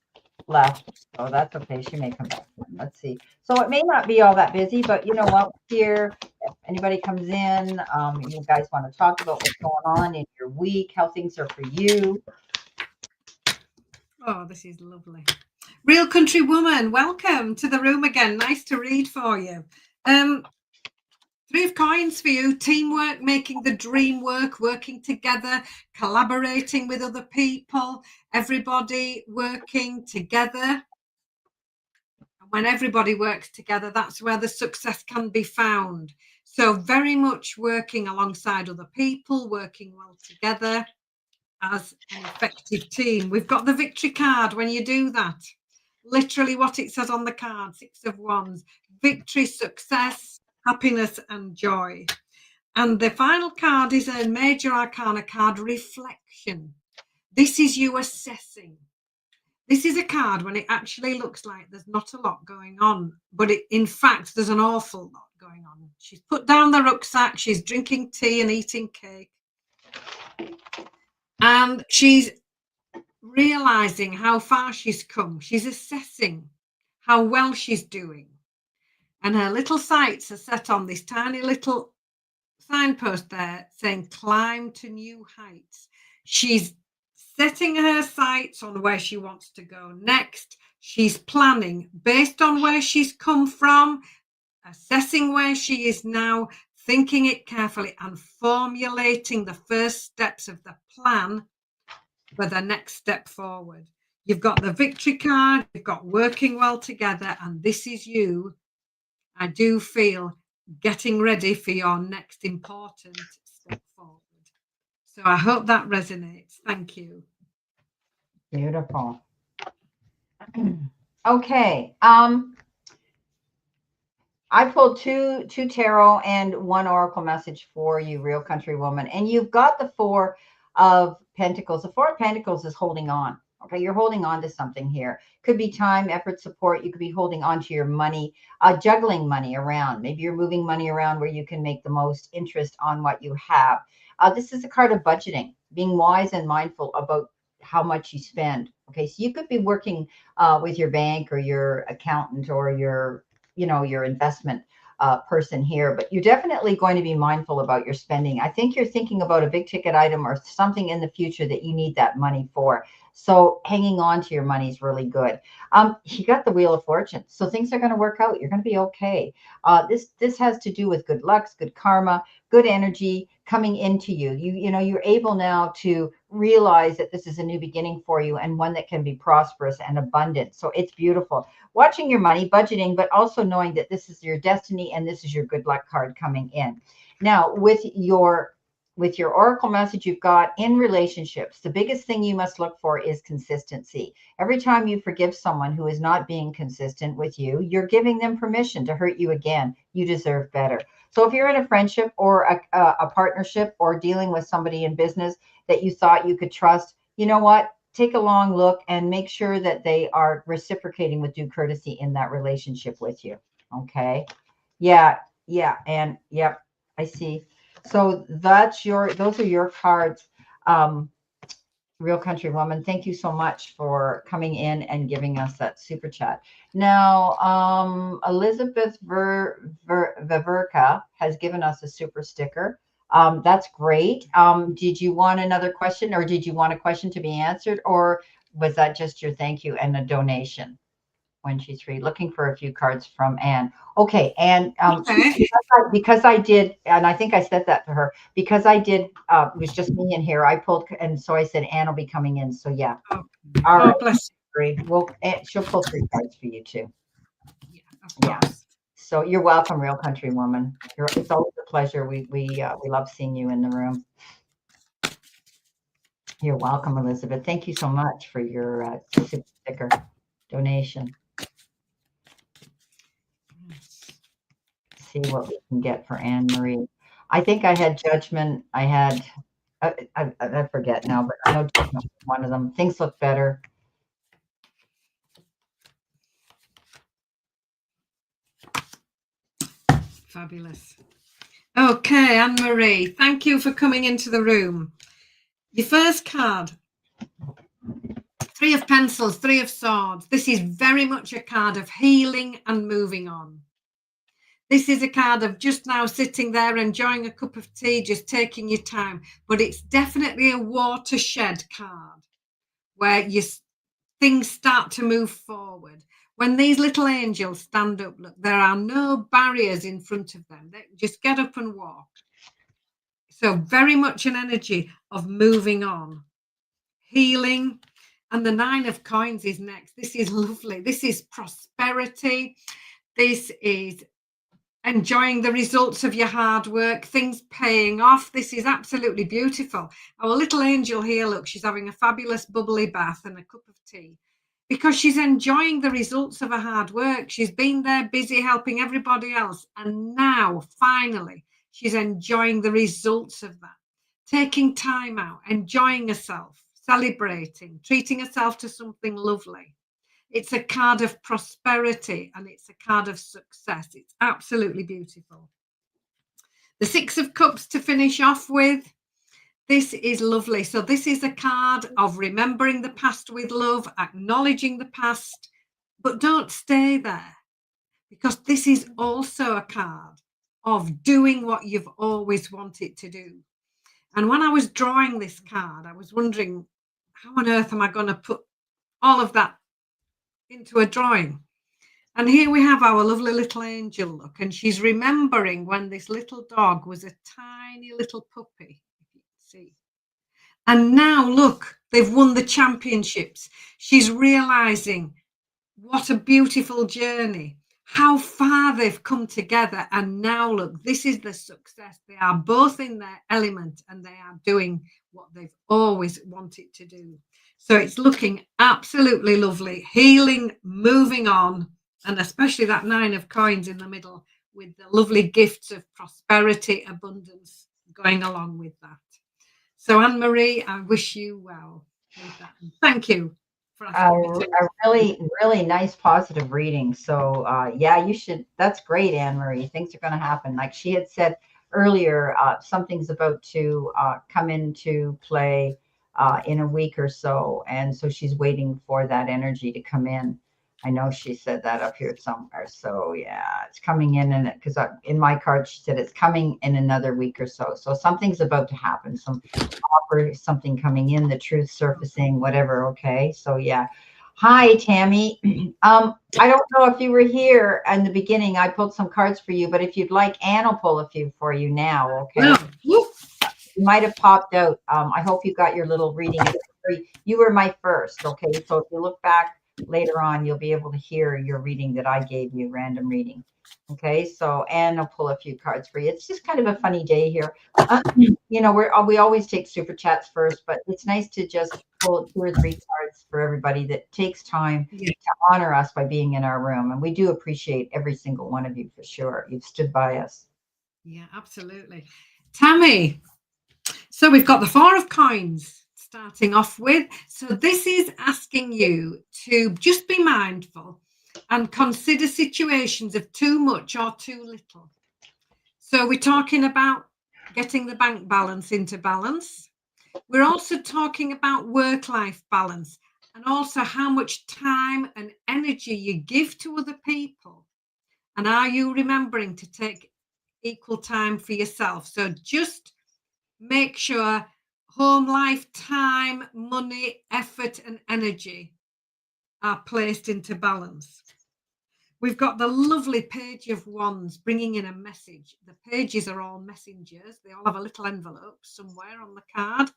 left. Oh, that's okay. She may come back. Let's see. So it may not be all that busy, but you know what? Here, if anybody comes in, you guys want to talk about what's going on in your week, how things are for you. Oh, this is lovely. Real country woman, welcome to the room again. Nice to read for you. 3 of coins for you. Teamwork, making the dream work, working together, collaborating with other people, everybody working together. And when everybody works together, that's where the success can be found. So very much working alongside other people, working well together as an effective team. We've got the victory card when you do that. Literally what it says on the card, 6 of Wands, victory, success, happiness and joy. And the final card is a major arcana card, reflection. This is you assessing. This is a card when it actually looks like there's not a lot going on, but in fact, there's an awful lot going on. She's put down the rucksack, she's drinking tea and eating cake. And she's realizing how far she's come. She's assessing how well she's doing. And her little sights are set on this tiny little signpost there saying, climb to new heights. She's setting her sights on where she wants to go next. She's planning based on where she's come from, assessing where she is now, thinking it carefully and formulating the first steps of the plan for the next step forward. You've got the victory card, you've got working well together, and this is you, I do feel, getting ready for your next important step forward. So I hope that resonates. Thank you. Beautiful. Okay. I pulled two tarot and 1 oracle message for you, real country woman. And you've got the 4 of Pentacles. The 4 of Pentacles is holding on. Okay, you're holding on to something here. Could be time, effort, support. You could be holding on to your money, juggling money around. Maybe you're moving money around where you can make the most interest on what you have. This is a card of budgeting, being wise and mindful about how much you spend. Okay, so you could be working with your bank or your accountant or your investment person here, but you're definitely going to be mindful about your spending. I think you're thinking about a big ticket item or something in the future that you need that money for. So hanging on to your money is really good. You got the Wheel of Fortune, so things are going to work out. You're going to be okay. This has to do with good luck, good karma, good energy coming into you. You know, you're able now to realize that this is a new beginning for you, and one that can be prosperous and abundant. So it's beautiful. Watching your money, budgeting, but also knowing that this is your destiny and this is your good luck card coming in. Now, with your oracle message you've got in relationships, the biggest thing you must look for is consistency. Every time you forgive someone who is not being consistent with you, you're giving them permission to hurt you again. You deserve better. So if you're in a friendship or a partnership or dealing with somebody in business that you thought you could trust, you know what? Take a long look and make sure that they are reciprocating with due courtesy in that relationship with you. Okay. Yeah. Yeah. And yep, I see. So those are your cards. Real Country Woman, thank you so much for coming in and giving us that super chat. Now, Elizabeth Viverka has given us a super sticker. That's great. Did you want another question, or did you want a question to be answered, or was that just your thank you and a donation? 123, looking for a few cards from Anne. Okay, and Okay. because I did, and I think I said that to her, because I did, it was just me in here. I pulled, and so I said Anne will be coming in. So yeah, Oh, all oh right, bless great. Well, she'll pull 3 cards for you too. you. Yeah, of Yeah. course. So you're welcome, Real Country Woman. It's always a pleasure. We love seeing you in the room. You're welcome, Elizabeth. Thank you so much for your super sticker donation. See what we can get for Anne Marie. I think I had Judgment. I forget now, but I know Judgment was one of them. Things look better. Fabulous. Okay, Anne Marie, thank you for coming into the room. Your first card, 3 of Pencils, 3 of Swords. This is very much a card of healing and moving on. This is a card of just now sitting there enjoying a cup of tea, just taking your time. But it's definitely a watershed card where things start to move forward. When these little angels stand up, look, there are no barriers in front of them. They just get up and walk. So very much an energy of moving on, healing. And the 9 of Coins is next. This is lovely. This is prosperity. This is enjoying the results of your hard work, things paying off. This is absolutely beautiful. Our little angel here, look, she's having a fabulous bubbly bath and a cup of tea because she's enjoying the results of her hard work. She's been there busy helping everybody else. And now, finally, she's enjoying the results of that, taking time out, enjoying herself, celebrating, treating herself to something lovely. It's a card of prosperity and it's a card of success. It's absolutely beautiful. The 6 of Cups to finish off with. This is lovely. So this is a card of remembering the past with love, acknowledging the past, but don't stay there, because this is also a card of doing what you've always wanted to do. And when I was drawing this card, I was wondering, how on earth am I going to put all of that into a drawing? And here we have our lovely little angel, look, and she's remembering when this little dog was a tiny little puppy, if you can see. And now, look, they've won the championships. She's realizing what a beautiful journey, how far they've come together. And now, look, this is the success. They are both in their element and they are doing what they've always wanted to do. So it's looking absolutely lovely, healing, moving on, and especially that 9 of Coins in the middle with the lovely gifts of prosperity, abundance going along with that. So Anne Marie, I wish you well with that. Thank you for asking me to. A really, really nice positive reading. So yeah, you should. That's great, Anne Marie. Things are going to happen. Like she had said earlier, something's about to come into play in a week or so, and so she's waiting for that energy to come in. I know she said that up here somewhere. So yeah, it's coming in, and because in my card she said it's coming in another week or so. So something's about to happen. Some offer, something coming in, the truth surfacing, whatever. Okay. So yeah. Hi, Tammy. I don't know if you were here in the beginning. I pulled some cards for you, but if you'd like, Anne will pull a few for you now. Okay. Well, whoop. You might have popped out. I hope you got your little reading. You were my first. Okay. So if you look back later on, you'll be able to hear your reading that I gave you, random reading. Okay. So Anne will pull a few cards for you. It's just kind of a funny day here. You know, we always take super chats first, but it's nice to just pull 2 or 3 cards for everybody that takes time Yeah. to honor us by being in our room. And we do appreciate every single one of you for sure. You've stood by us. Yeah, absolutely. Tammy, so we've got the 4 of coins starting off with. So this is asking you to just be mindful and consider situations of too much or too little. So we're talking about getting the bank balance into balance. We're also talking about work-life balance, and also how much time and energy you give to other people. And are you remembering to take equal time for yourself? So just make sure home life, time, money, effort, and energy are placed into balance. We've got the lovely Page of Wands bringing in a message. The pages are all messengers. They all have a little envelope somewhere on the card.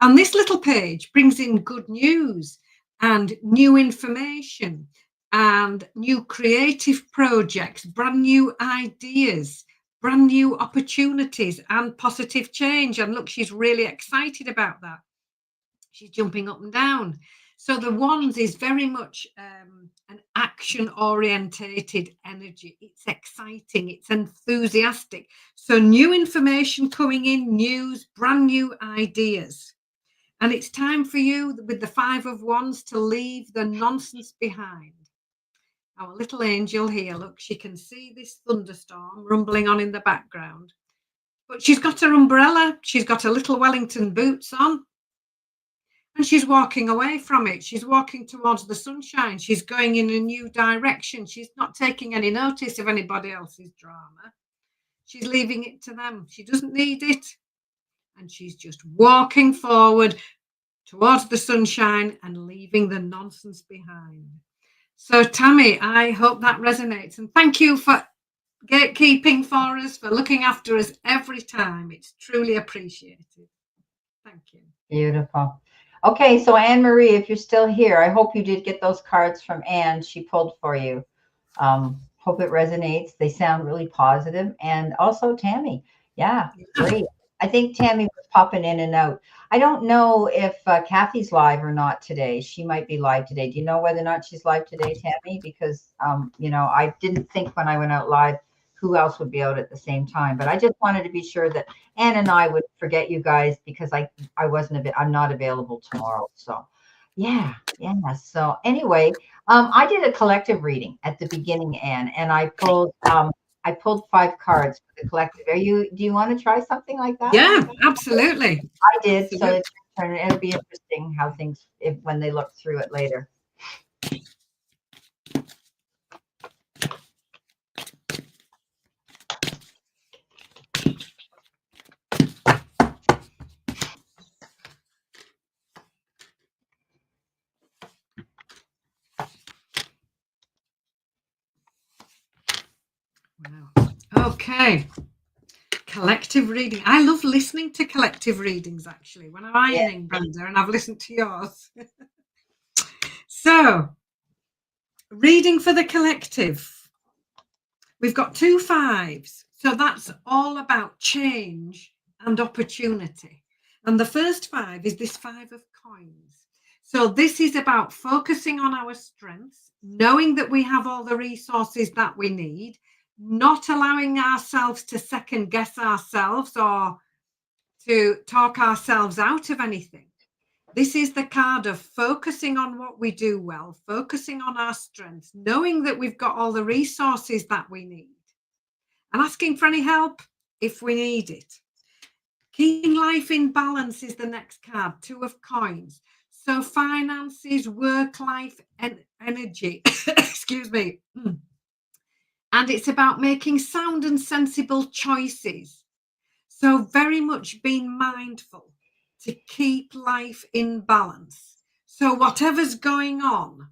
And this little page brings in good news and new information and new creative projects, brand new ideas, brand new opportunities and positive change. And look, she's really excited about that. She's jumping up and down. So the Wands is very much an action orientated energy. It's exciting, it's enthusiastic. So new information coming in, news, brand new ideas. And it's time for you with the 5 of Wands to leave the nonsense behind. Our little angel here, look, she can see this thunderstorm rumbling on in the background. But she's got her umbrella, she's got her little Wellington boots on, and she's walking away from it. She's walking towards the sunshine. She's going in a new direction. She's not taking any notice of anybody else's drama. She's leaving it to them. She doesn't need it. And she's just walking forward towards the sunshine and leaving the nonsense behind. So, Tammy, I hope that resonates. And thank you for gatekeeping for us, for looking after us every time. It's truly appreciated. Thank you. Beautiful. Okay, so Anne Marie, if you're still here, I hope you did get those cards from Anne. She pulled for you. Hope it resonates. They sound really positive. And also Tammy. Yeah, great. I think Tammy was popping in and out. I don't know if Kathy's live or not today. She might be live today. Do you know whether or not she's live today, Tammy? Because, you know, I didn't think when I went out live who else would be out at the same time. But I just wanted to be sure that Anne and I would forget you guys because I'm not available tomorrow. So yeah. So anyway, I did a collective reading at the beginning, Anne, and I pulled 5 cards for the collective. Do you want to try something like that? Yeah, absolutely. I did. So it's your turn. It'll be interesting how things when they look through it later. Wow. Okay. Collective reading. I love listening to collective readings, actually, when I'm ironing, Brenda, and I've listened to yours. So, reading for the collective. We've got 2 5s. So that's all about change and opportunity. And the first 5 is this 5 of coins. So this is about focusing on our strengths, knowing that we have all the resources that we need, not allowing ourselves to second guess ourselves or to talk ourselves out of anything. This is the card of focusing on what we do well, focusing on our strengths, knowing that we've got all the resources that we need, and asking for any help if we need it. Keeping life in balance is the next card, 2 of coins. So finances, work-life and energy, excuse me. And it's about making sound and sensible choices. So very much being mindful to keep life in balance. So whatever's going on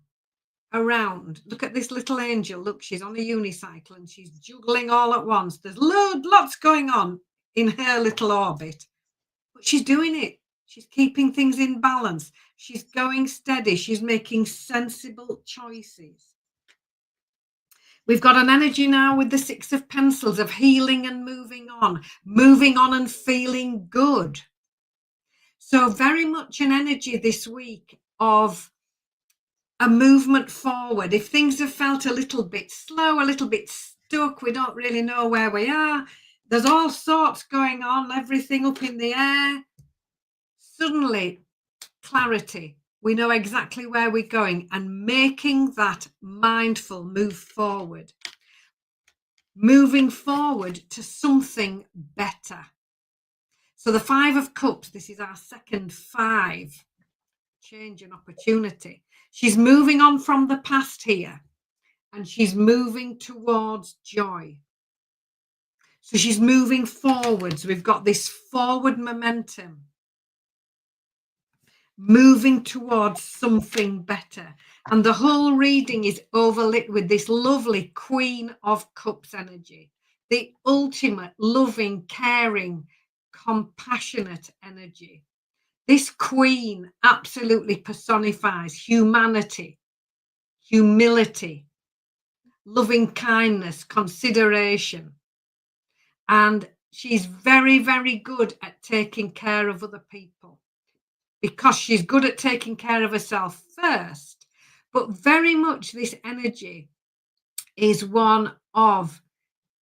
around, look at this little angel. Look, she's on a unicycle and she's juggling all at once. There's lots going on in her little orbit, but she's doing it. She's keeping things in balance. She's going steady. She's making sensible choices. We've got an energy now with the Six of Pentacles of healing and moving on and feeling good. So very much an energy this week of a movement forward. If things have felt a little bit slow, a little bit stuck, we don't really know where we are. There's all sorts going on, everything up in the air. Suddenly, clarity. We know exactly where we're going, and making that mindful move forward. Moving forward to something better. So the Five of Cups, this is our second 5. Change and opportunity. She's moving on from the past here, and she's moving towards joy. So she's moving forwards. We've got this forward momentum. Moving towards something better. And the whole reading is overlit with this lovely Queen of Cups energy. The ultimate loving, caring, compassionate energy. This Queen absolutely personifies humanity, humility, loving kindness, consideration. And she's very, very good at taking care of other people, because she's good at taking care of herself first. But very much this energy is one of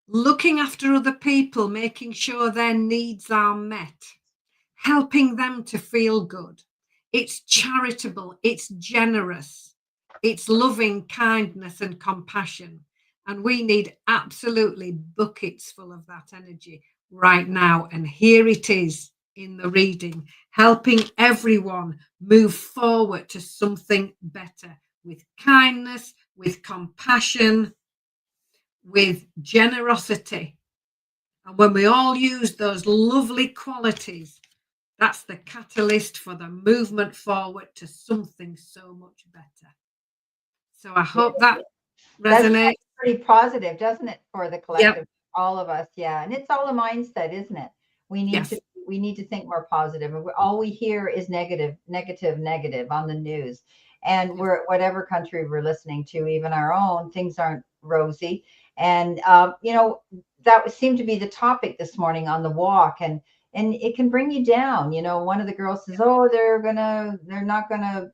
looking after other people, making sure their needs are met, helping them to feel good. It's charitable, it's generous, it's loving kindness and compassion. And we need absolutely buckets full of that energy right now. And here it is in the reading, helping everyone move forward to something better with kindness, with compassion, with generosity. And when we all use those lovely qualities, that's the catalyst for the movement forward to something so much better. So I hope that resonates. That's pretty positive, doesn't it, for the collective, all of us? Yeah, and it's all a mindset, isn't it? We need to think more positive, and all we hear is negative on the news. And we're whatever country we're listening to, even our own, things aren't rosy. And that would seem to be the topic this morning on the walk, and it can bring you down. One of the girls says, "Oh, they're not gonna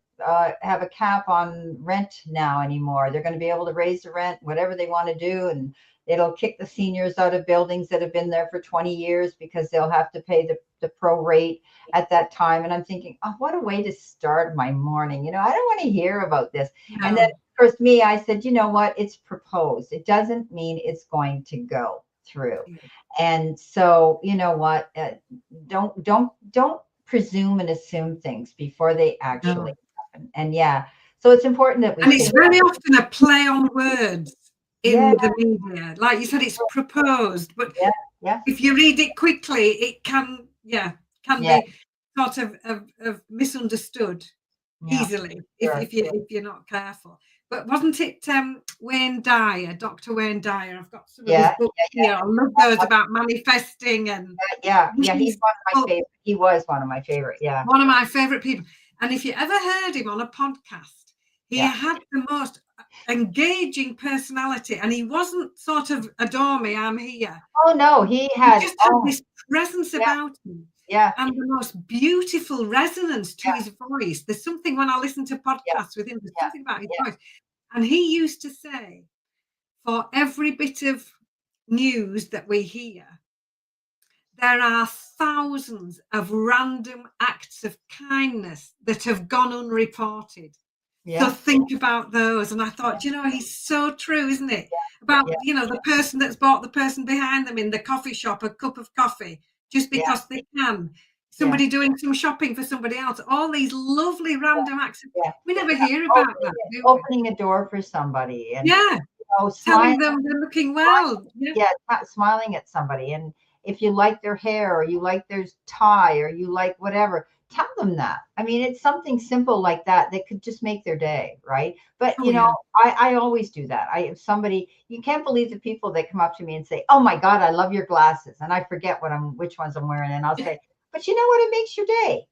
have a cap on rent now anymore. They're going to be able to raise the rent, whatever they want to do, and it'll kick the seniors out of buildings that have been there for 20 years because they'll have to pay the pro rate at that time." And I'm thinking, oh, what a way to start my morning. I don't want to hear about this. No. And then, of course, I said, you know what? It's proposed. It doesn't mean it's going to go through. And so, you know what? Don't presume and assume things before they actually happen. And so it's important that we. And it's very often a play on words in the media. Like you said, it's proposed, but if you read it quickly, it can be sort of misunderstood easily if you're not careful. But wasn't it Wayne Dyer, Dr. Wayne Dyer? I've got some of his books here. I love those about manifesting and he's one of my favorite. He was one of my favorite. One of my favorite people. And if you ever heard him on a podcast, he had the most engaging personality, and he wasn't sort of adore me, I'm here. Oh no, he just had this presence about him. And the most beautiful resonance to his voice. There's something when I listen to podcasts with him, there's something about his voice. And he used to say, for every bit of news that we hear, there are thousands of random acts of kindness that have gone unreported. So think about those. And I thought, he's so true, isn't it? About, the person that's bought the person behind them in the coffee shop a cup of coffee just because they can. somebody doing some shopping for somebody else. All these lovely random acts. Yeah. We never hear about that, do we? Opening a door for somebody and Telling them they're looking well. Smiling at somebody. And if you like their hair or you like their tie or you like whatever, tell them that. I mean, it's something simple like that that could just make their day, right? But I always do that. If somebody, you can't believe the people that come up to me and say, "Oh my God, I love your glasses," and I forget which ones I'm wearing, and I'll say, "But you know what? It makes your day."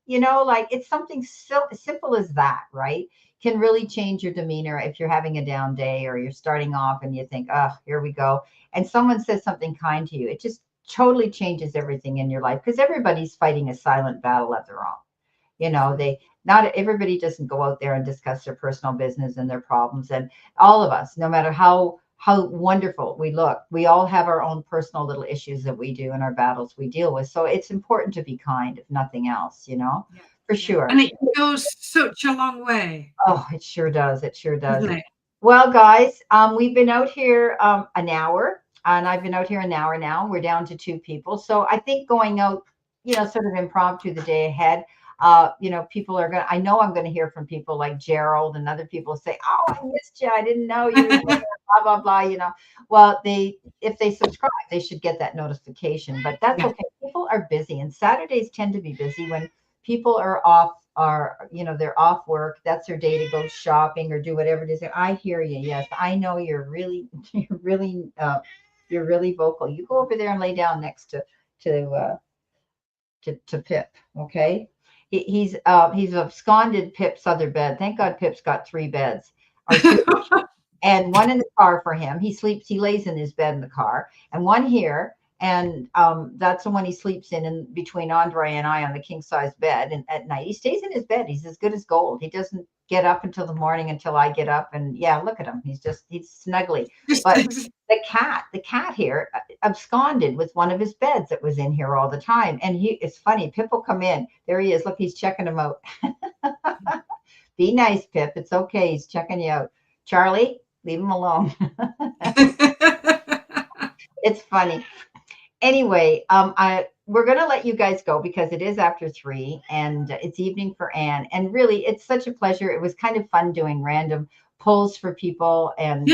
Like it's something so simple as that, right? Can really change your demeanor if you're having a down day or you're starting off and you think, "Oh, here we go," and someone says something kind to you. It just totally changes everything in your life because everybody's fighting a silent battle of their own. Not everybody doesn't go out there and discuss their personal business and their problems. And all of us, no matter how wonderful we look, we all have our own personal little issues that we do and our battles we deal with. So it's important to be kind, if nothing else, for sure. And it goes such a long way. Oh, it sure does. It sure does. Well, guys, we've been out here an hour, and I've been out here an hour now. We're down to 2 people. So I think going out, sort of impromptu the day ahead, people are I know I'm going to hear from people like Gerald and other people say, "Oh, I missed you. I didn't know you were there," blah, blah, blah, Well, if they subscribe, they should get that notification, but that's okay. People are busy, and Saturdays tend to be busy when people are off, they're off work. That's their day to go shopping or do whatever it is. I hear you. Yes, I know you're really vocal. You go over there and lay down next to Pip. Okay. He's absconded Pip's other bed. Thank God Pip's got 3 beds or 2 and one in the car for him. He lays in his bed in the car, and one here. And that's the one he sleeps in between Andre and I on the king size bed. And at night he stays in his bed. He's as good as gold. He doesn't get up until the morning until I get up. And look at him. He's snuggly. But the cat here absconded with one of his beds that was in here all the time. And it's funny. Pip will come in. There he is. Look, he's checking him out. Be nice, Pip. It's okay. He's checking you out. Charlie, leave him alone. It's funny. Anyway, we're going to let you guys go because it is after 3 and it's evening for Anne. And really, it's such a pleasure. It was kind of fun doing random pulls for people and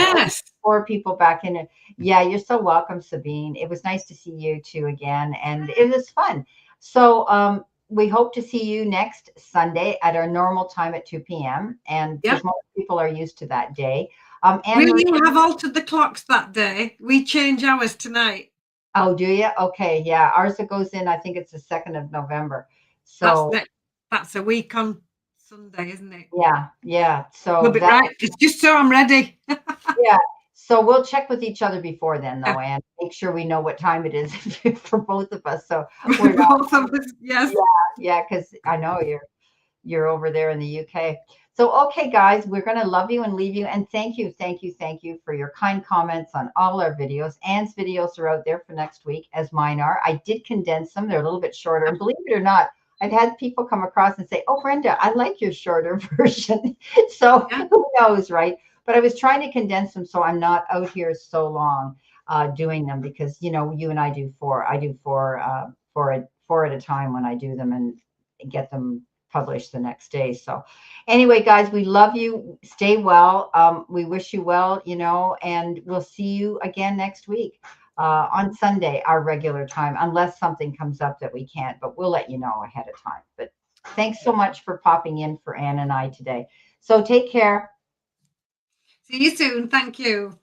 for people back in it. Yeah, you're so welcome, Sabine. It was nice to see you too again. And it was fun. So we hope to see you next Sunday at our normal time at 2 p.m. And because most people are used to that day. We have altered the clocks that day. We change ours tonight. Oh, do you? Okay, yeah. Ours goes in, I think it's the 2nd of November. So that's a week on Sunday, isn't it? Yeah. So we'll be right. It's just so I'm ready. Yeah. So we'll check with each other before then, though, and make sure we know what time it is for both of us. So we're both of us, yes. Yeah, because I know you're over there in the UK. So, okay, guys, we're going to love you and leave you. And thank you for your kind comments on all our videos. Anne's videos are out there for next week, as mine are. I did condense them. They're a little bit shorter. And believe it or not, I've had people come across and say, "Oh, Brenda, I like your shorter version." So who knows, right? But I was trying to condense them so I'm not out here so long doing them because, you and I do 4. I do 4 at a time when I do them and get them published the next day. So anyway, guys, we love you. Stay well. We wish you well, and we'll see you again next week on Sunday, our regular time, unless something comes up that we can't, but we'll let you know ahead of time. But thanks so much for popping in for Anne and I today. So take care. See you soon. Thank you.